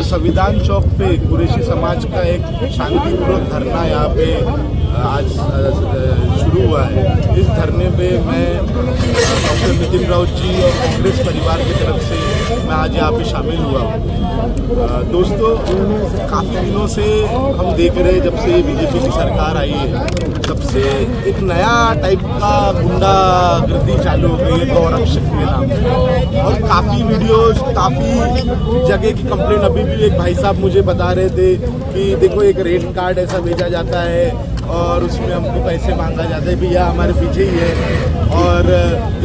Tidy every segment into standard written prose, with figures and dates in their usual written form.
संविधान चौक पे कुरैशी समाज का एक शांतिपूर्वक धरना यहाँ पे आज शुरू हुआ है। इस धरने पे मैं डॉक्टर नितिन राउत जी और कांग्रेस परिवार की तरफ से मैं आज यहाँ पे शामिल हुआ हूँ। दोस्तों, काफ़ी दिनों से हम देख रहे हैं, जब से बीजेपी की सरकार आई है तब से एक नया टाइप का गुंडागर्दी चालू हो गई है गौरक्षक के नाम पे। और काफ़ी वीडियोस, काफ़ी जगह की कंप्लेंट, अभी भी एक भाई साहब मुझे बता रहे थे कि देखो एक रेड कार्ड ऐसा भेजा जाता है और उसमें हमको पैसे मांगा जाता है, भैया हमारे पीछे ही है। और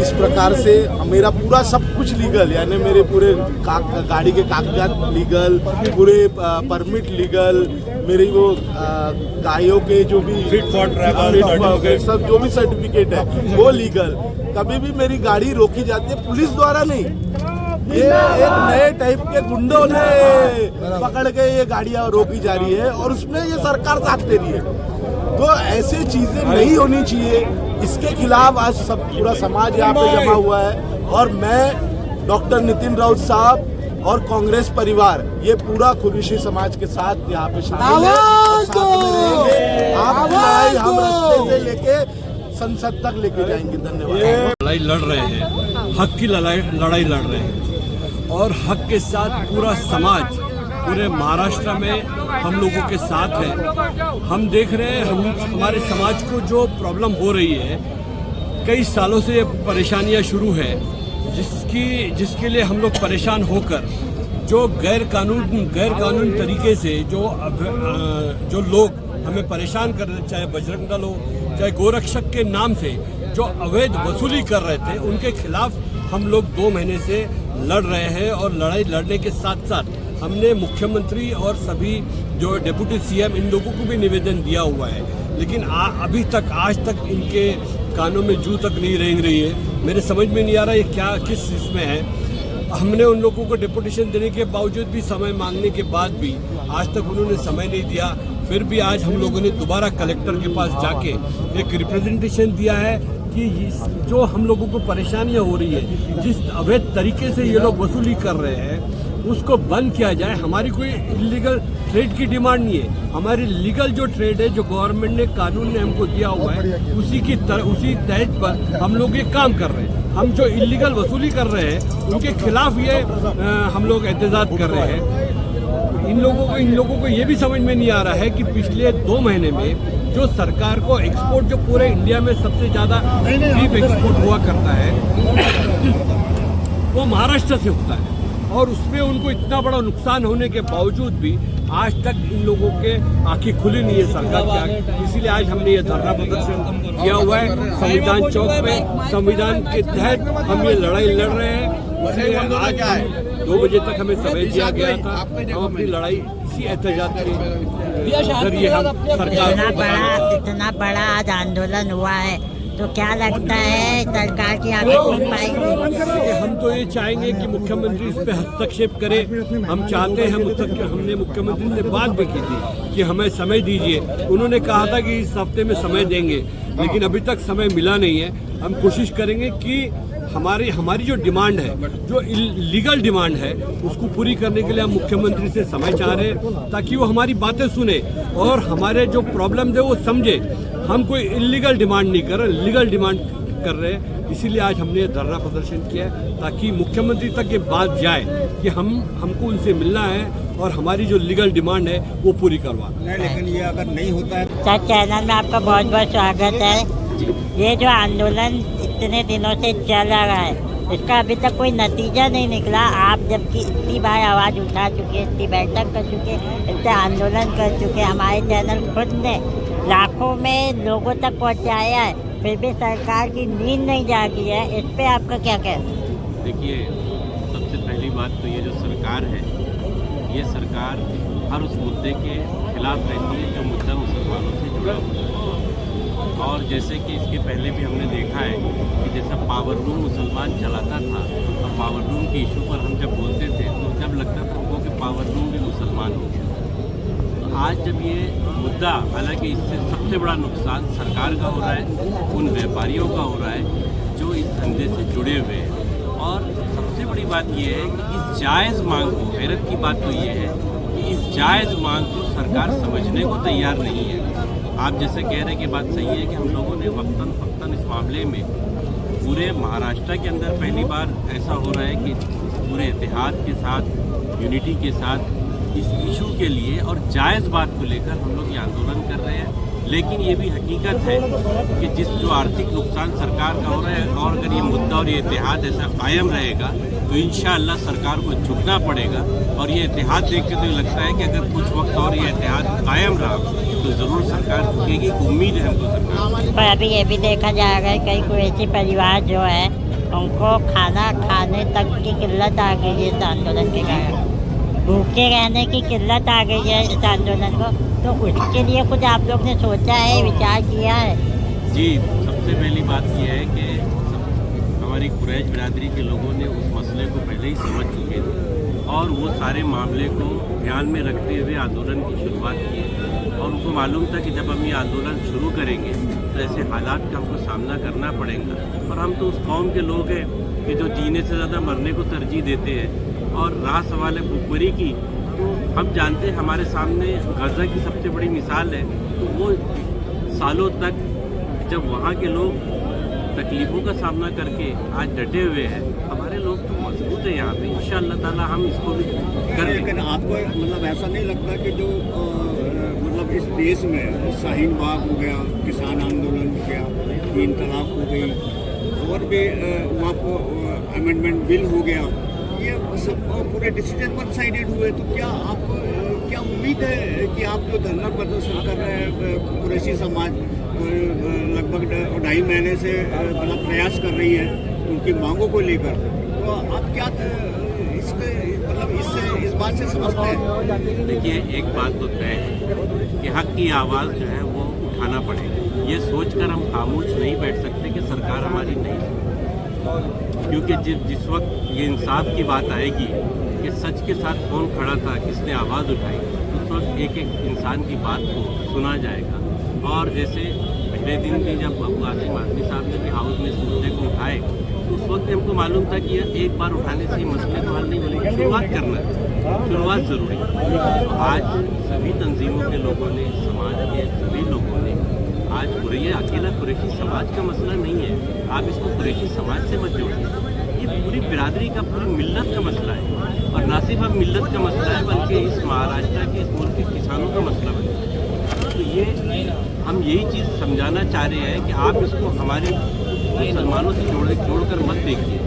इस प्रकार से मेरा पूरा सब कुछ लीगल, यानी मेरे पूरे गाड़ी के कागजात लीगल, पूरे परमिट लीगल, मेरी वो गायों के जो भी फिट फॉर ट्रैवल सब जो भी सर्टिफिकेट है वो लीगल। कभी भी मेरी गाड़ी रोकी जाती है पुलिस द्वारा नहीं, ये एक नए टाइप के गुंडों ने पकड़ के ये गाड़ियां रोकी जा रही है और उसमें ये सरकार साथ दे रही है। तो ऐसी चीजें नहीं होनी चाहिए। इसके खिलाफ आज सब पूरा समाज यहाँ पे जमा हुआ है और मैं डॉक्टर नितिन राउत साहब और कांग्रेस परिवार ये पूरा कुरैशी समाज के साथ यहाँ पे शामिल है। साथ में रहेंगे। आप लड़ाई हम रास्ते से लेके संसद तक लेके जाएंगे। धन्यवाद। लड़ाई लड़ रहे हैं, हक की लड़ाई लड़ रहे हैं और हक के साथ पूरा समाज, पूरे महाराष्ट्र में हम लोगों के साथ है। हम देख रहे हैं हमारे समाज को जो प्रॉब्लम हो रही है, कई सालों से ये परेशानियां शुरू है, जिसके लिए हम लोग परेशान होकर जो गैर कानून तरीके से जो लोग हमें परेशान कर रहे, चाहे बजरंग दल हो, चाहे गोरक्षक के नाम से जो अवैध वसूली कर रहे थे, उनके खिलाफ हम लोग 2 महीने से लड़ रहे हैं। और लड़ाई लड़ने के साथ साथ हमने मुख्यमंत्री और सभी जो डिप्टी सीएम इन लोगों को भी निवेदन दिया हुआ है, लेकिन अभी तक आज तक इनके कानों में जू तक नहीं रेंग रही है। मेरे समझ में नहीं आ रहा ये किस इसमें है। हमने उन लोगों को डिपुटेशन देने के बावजूद भी, समय मांगने के बाद भी आज तक उन्होंने समय नहीं दिया। फिर भी आज हम लोगों ने दोबारा कलेक्टर के पास जाके एक रिप्रेजेंटेशन दिया है कि जो हम लोगों को परेशानियां हो रही है, जिस अवैध तरीके से ये लोग वसूली कर रहे हैं उसको बंद किया जाए। हमारी कोई इलीगल ट्रेड की डिमांड नहीं है। हमारी लीगल जो ट्रेड है, जो गवर्नमेंट ने, कानून ने हमको दिया हुआ है, उसी तहत पर हम लोग ये काम कर रहे हैं। हम जो इलीगल वसूली कर रहे हैं उनके खिलाफ ये हम लोग एहतजाज कर रहे हैं। इन लोगों को ये भी समझ में नहीं आ रहा है कि पिछले 2 महीने में जो सरकार को एक्सपोर्ट, जो पूरे इंडिया में सबसे ज़्यादा बीफ एक्सपोर्ट हुआ करता है, वो महाराष्ट्र से होता है और उसमें उनको इतना बड़ा नुकसान होने के बावजूद भी आज तक इन लोगों के आंखें खुली नहीं है सरकार की आंखें। इसीलिए आज हमने ये धरना प्रदर्शन किया हुआ है संविधान चौक पे। संविधान के तहत हम ये लड़ाई लड़ रहे हैं। आज 2 बजे तक हमें समय दिया गया था। हम अपनी लड़ाई इसी एहतजाज के जरिए हम सरकार इतना बड़ा आज आंदोलन हुआ है, तो क्या लगता है सरकार की आंखें खुल पाएंगी? हम तो ये चाहेंगे कि मुख्यमंत्री इस पे हस्तक्षेप करे। हम चाहते हैं, हमने मुख्यमंत्री से बात भी की थी कि हमें समय दीजिए। उन्होंने कहा था कि इस हफ्ते में समय देंगे, लेकिन अभी तक समय मिला नहीं है। हम कोशिश करेंगे कि हमारी जो डिमांड है, जो लीगल डिमांड है, उसको पूरी करने के लिए हम मुख्यमंत्री से समय चाह रहे हैं ताकि वो हमारी बातें सुने और हमारे जो प्रॉब्लम है वो समझे। हम कोई इलीगल डिमांड नहीं कर रहे, लीगल डिमांड कर रहे हैं। इसीलिए आज हमने धरना प्रदर्शन किया है ताकि मुख्यमंत्री तक ये बात जाए कि हमको उनसे मिलना है और हमारी जो लीगल डिमांड है वो पूरी करवाना। लेकिन ये अगर नहीं होता है। सर, चैनल में आपका बहुत बहुत स्वागत है। ये जो आंदोलन इतने दिनों से चल रहा है, इसका अभी तक कोई नतीजा नहीं निकला। आप जबकि इतनी बार आवाज़ उठा चुके, इतनी बैठक कर चुके, इतने आंदोलन कर चुके, हमारे चैनल खुद ने लाखों में लोगों तक पहुंचाया है, फिर भी सरकार की नींद नहीं जागी है। इस पे आपका क्या कहना है? देखिए, सबसे पहली बात तो ये जो सरकार है, ये सरकार हर उस मुद्दे के खिलाफ रहती है जो मुद्दा मुसलमानों से जुड़ा हुआ है। और जैसे कि इसके पहले भी हमने देखा है कि जैसा पावर रूम मुसलमान चलाता था और पावर रूम के इशू पर हम जब बोलते थे तो जब लगता था हमको कि पावर रूम भी मुसलमान हो गया। तो आज जब ये मुद्दा, हालांकि इससे सबसे बड़ा नुकसान सरकार का हो रहा है, उन व्यापारियों का हो रहा है जो इस धंधे से जुड़े हुए हैं और सबसे बड़ी बात यह है कि इस जायज़ मांग को, हैरत की बात तो ये है कि इस जायज़ मांग को सरकार समझने को तैयार नहीं है। आप जैसे कह रहे हैं कि बात सही है कि हम लोगों ने वक्तन फ़क्तन इस मामले में पूरे महाराष्ट्र के अंदर पहली बार ऐसा हो रहा है कि पूरे इतिहाद के साथ, यूनिटी के साथ इस इशू के लिए और जायज़ बात को लेकर हम लोग ये आंदोलन कर रहे हैं। लेकिन ये भी हकीकत है कि जो आर्थिक नुकसान सरकार का हो रहा है, और अगर ये मुद्दा और ये इतिहाद ऐसा कायम रहेगा तो इंशाअल्लाह सरकार को झुकना पड़ेगा। और ये इतिहाद देख के तो लगता है कि अगर कुछ वक्त और ये इतिहाद कायम रहा तो ज़रूर सरकार झुकेगी, उम्मीद है हमको सरकार। पर अभी ये भी देखा जाएगा कई कुरैशी परिवार जो है उनको खाना खाने तक की किल्लत आ गई है इस आंदोलन के कारण, भूखे रहने की किल्लत आ गई है इस आंदोलन को। तो उसके लिए कुछ आप लोग ने सोचा है, विचार किया है? जी, सबसे पहली बात यह है कि हमारी कुरैश बिरादरी के लोगों ने उस मसले को पहले ही समझ चुके थे और वो सारे मामले को ध्यान में रखते हुए आंदोलन की शुरुआत की। और उनको मालूम था कि जब हम ये आंदोलन शुरू करेंगे तो ऐसे हालात का हमको सामना करना पड़ेगा। और हम तो उस कौम के लोग हैं कि जो जीने से ज़्यादा मरने को तरजीह देते हैं। और रहा सवाल है भुखमरी की, तो हम जानते हैं हमारे सामने गज़ा की सबसे बड़ी मिसाल है। तो वो सालों तक जब वहाँ के लोग तकलीफ़ों का सामना करके आज डटे हुए हैं, हमारे लोग तो मजबूत है यहाँ पे, इंशाअल्लाह ताला हम इसको भी कर लेंगे। लेकिन आपको मतलब ऐसा नहीं लगता कि जो मतलब इस देश में शाहीन बाग हो गया, किसान आंदोलन हो गया, 3 तलाक हो गई, और भी वहाँ पर अमेंडमेंट बिल हो गया, ये सब पूरे डिसीजन वन साइडेड हुए, तो क्या उम्मीद है कि आप जो धरना प्रदर्शन कर रहे हैं, कुरैशी समाज लगभग 2.5 महीने से मतलब प्रयास कर रही है उनकी मांगों को लेकर, तो आप क्या इसके मतलब इस बात से समझते हैं? देखिए, एक बात तो तय है कि हक की आवाज़ जो है वो उठाना पड़ेगा। ये सोचकर हम खामोश नहीं बैठ सकते कि सरकार हमारी नहीं सुने, क्योंकि जिस वक्त ये इंसाफ की बात आएगी कि सच के साथ कौन खड़ा था, किसने आवाज़ उठाई, उस वक्त एक एक इंसान की बात को सुना जाएगा। और जैसे पहले दिन भी जब अबू आसिम आज़मी साहब ने भी हाउस में इस मुद्दे को उठाए, तो उस वक्त हमको मालूम था कि एक बार उठाने से ही मसले तो हल नहीं बनेंगे, शुरुआत करना है, शुरुआत ज़रूरी है। तो आज सभी तंजीमों के लोगों ने, समाज के सभी लोगों ने आज ये अकेला कुरैशी समाज का मसला नहीं है, आप इसको कुरैशी समाज से मत जोड़िए, ये पूरी बिरादरी का, पूरी मिल्लत का मसला है। और ना सिर्फ अब मिल्लत का मसला है बल्कि इस महाराष्ट्र के, इस मुल्क के किसानों का मसला बन है। तो ये हम यही चीज़ समझाना चाह रहे हैं कि आप इसको हमारे मुसलमानों से जोड़कर मत देखिए,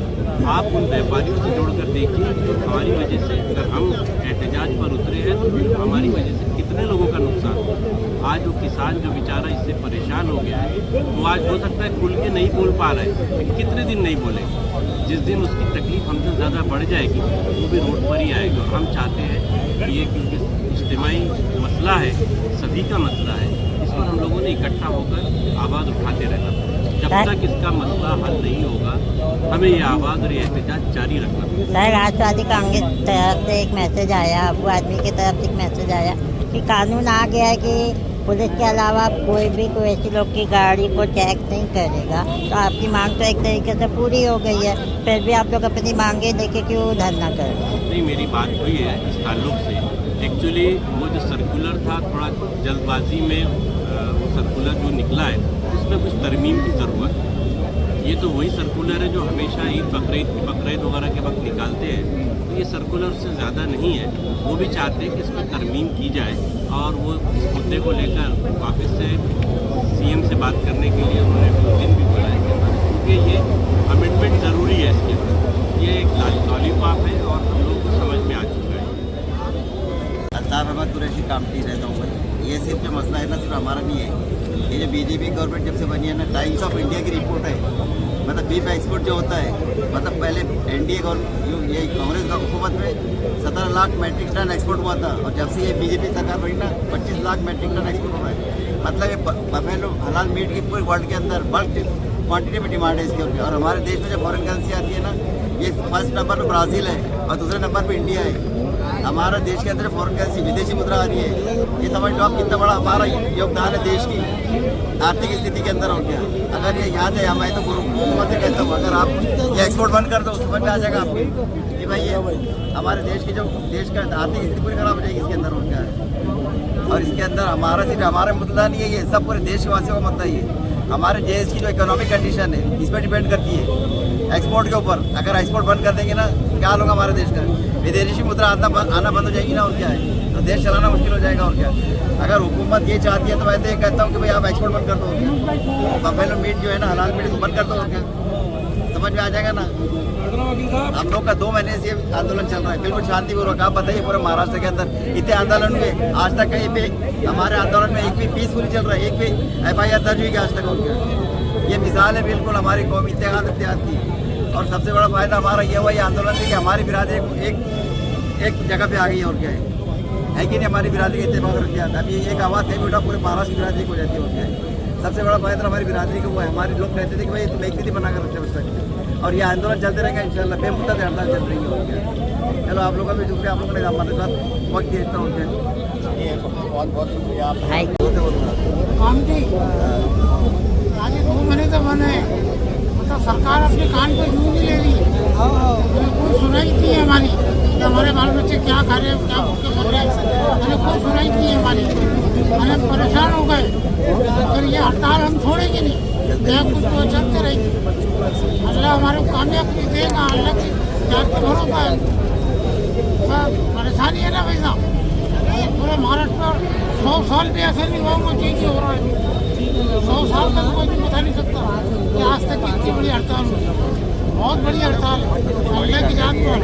आप उन व्यापारियों से जोड़कर देखिए जो हमारी वजह से, अगर हम एहतजाज पर उतरे हैं तो हमारी वजह से कितने लोगों का नुकसान हो। आज वो किसान जो बेचारा इससे परेशान हो गया है, वो आज हो सकता है खुल के नहीं बोल पा रहा है, लेकिन कितने दिन नहीं बोलेगा। जिस दिन उसकी तकलीफ हमसे ज़्यादा बढ़ जाएगी वो भी रोड पर ही आएगा। हम चाहते हैं कि ये क्योंकि इज्तिमाई मसला है, सभी का मसला है, इस पर हम लोगों ने इकट्ठा होकर आवाज़ उठाते रहना। जब तक इसका मसला हल नहीं होगा हमें ये आवाज़ और ये एहतजाज जारी रखना। सर, राष्ट्रवादी कांग्रेस तरफ से एक मैसेज आया, अबू आदमी की तरफ से एक मैसेज आया कि कानून आ गया है कि पुलिस के अलावा कोई भी कुरैशी लोग की गाड़ी को चेक नहीं करेगा। तो आपकी मांग तो एक तरीके से पूरी हो गई है, फिर भी आप लोग अपनी मांगे देके क्यों धरना कर रहे हैं? नहीं, मेरी बात हुई है इस ताल्लुक से। एक्चुअली वो जो सर्कुलर था, थोड़ा जल्दबाजी में वो सर्कुलर जो निकला है उसमें कुछ तरमीम की ज़रूरत है। ये तो वही सर्कुलर है जो हमेशा ईद बकरीद वगैरह के वक्त निकालते हैं, तो ये सर्कुलर से ज़्यादा नहीं है। वो भी चाहते हैं कि इसमें तरमीम की जाए और वो इस मुद्दे को लेकर वापस से सीएम से बात करने के लिए उन्होंने दिन भी बुलाया गया, क्योंकि ये अमेंडमेंट ज़रूरी है। इसके बाद ये एक लॉलीपॉप है और हम लोगों को समझ में आ चुका है। अत्तार अहमद कुरैशी कामटी रहता हूँ मैं। ये सिर्फ जो मसला है ना, सिर्फ हमारा नहीं है, ये जो बीजेपी गवर्नमेंट जब से बनी है ना, टाइम्स ऑफ इंडिया की रिपोर्ट है, मतलब बीफ एक्सपोर्ट जो होता है, मतलब पहले एनडीए गवर्नमेंट, ये कांग्रेस का हुकूमत में 17 लाख मैट्रिक टन एक्सपोर्ट हुआ था, और जब से ये बीजेपी सरकार बनी ना 25 लाख मैट्रिक टन एक्सपोर्ट हो रहा है। मतलब ये बफेलो हलाल मीट की पूरे वर्ल्ड के अंदर बल्क क्वांटिटी में डिमांड है इसके ऊपर। और हमारे देश में जो फॉरेन करेंसी आती है ना, ये फर्स्ट नंबर पर ब्राज़ील है और दूसरे नंबर पर इंडिया है। हमारा देश के अंदर फॉरेन करेंसी विदेशी मुद्रा आ रही है ये समझ लो आप कितना बड़ा हमारा योगदान है देश की आर्थिक स्थिति के अंदर हो गया। अगर ये यहाँ से मैं तो हुकूमत से कहता हूँ, अगर आप ये एक्सपोर्ट बंद कर दो समझ में आ जाएगा आपको कि भाई ये हमारे देश की जो देश का आर्थिक स्थिति पूरी खराब हो जाएगी इसके अंदर हो गया है। और इसके अंदर हमारा सिर्फ हमारा मुद्दा नहीं है, ये सब पूरे देशवासियों का मुद्दा ही है। हमारे देश की जो इकोनॉमिक कंडीशन है इस पर डिपेंड करती है एक्सपोर्ट के ऊपर। अगर एक्सपोर्ट बंद कर देंगे ना, क्या होगा हमारे देश का, विदेशी मुद्रा आना बंद हो जाएगी ना, और क्या है, तो देश चलाना मुश्किल हो जाएगा। और क्या, अगर हुकूमत ये चाहती है तो मैं तो ये कहता हूँ कि भाई आप एक्सपोर्ट बंद कर दो, बफेलो मीट जो है ना, हलाल मीट बंद कर दो, और क्या समझ में आ जाएगा ना। हम लोग का 2 महीने से आंदोलन चल रहा है, बिल्कुल शांतिपूर्वक। आप बताइए पूरे महाराष्ट्र के अंदर इतने आंदोलन हुए, आज तक कहीं पे हमारे आंदोलन में एक भी पीसफुली चल रहा है, एक भी FIR दर्ज हुई आज तक हो गया। ये मिसाल है बिल्कुल हमारी कौमी इत्तेहाद की। और सबसे बड़ा फायदा हमारा ये हुआ ये आंदोलन से कि हमारी बिरादरी एक जगह पे आ गई। और क्या है कि नहीं, हमारी बिरादरी के इत्तेफाक रख दिया था। अभी एक आवाज़ नहीं उठा, पूरे महाराष्ट्र की बिरादरी हो जाती है। और क्या है, सबसे बड़ा फायदा हमारी बिरादरी को हुआ है। हमारे लोग कहते थे कि भाई तुम एक नीति बनाकर रख सकते, और ये आंदोलन चलते रहेंगे इंशाल्लाह, बेमुद्दा हड़ताल चल रही है। और क्या, चलो आप लोगों का भी शुक्रिया, आप लोगों ने हमारे साथ वक्त दिया इतना। हो गया, बहुत बहुत शुक्रिया आप। काम थी आज 2 महीने से बंद है, मतलब सरकार अपने कान पे यूँ नहीं ले रही है, कोई सुनाई नहीं है हमारी कि हमारे बाल बच्चे क्या खा रहे हैं, क्या भूखे मर रहे हैं, मैंने कोई सुनाई नहीं है हमारी। मैंने परेशान हो गए, फिर ये हड़ताल हम छोड़ेंगे नहीं, क्या कुछ तो चलते रहेंगे। अल्लाह हमारे को कामयाबी देगा, अल्लाह की जात पे भरोसा है। परेशानी है ना भाई साहब, पूरे महाराष्ट्र में 100 साल भी ऐसा नहीं हुआ मुझे हो रहा है। 100 साल तक कोई भी बता नहीं सकता कि आज तक इतनी बड़ी हड़ताल हुई, बहुत बड़ी हड़ताल है, अल्लाह की जात पर।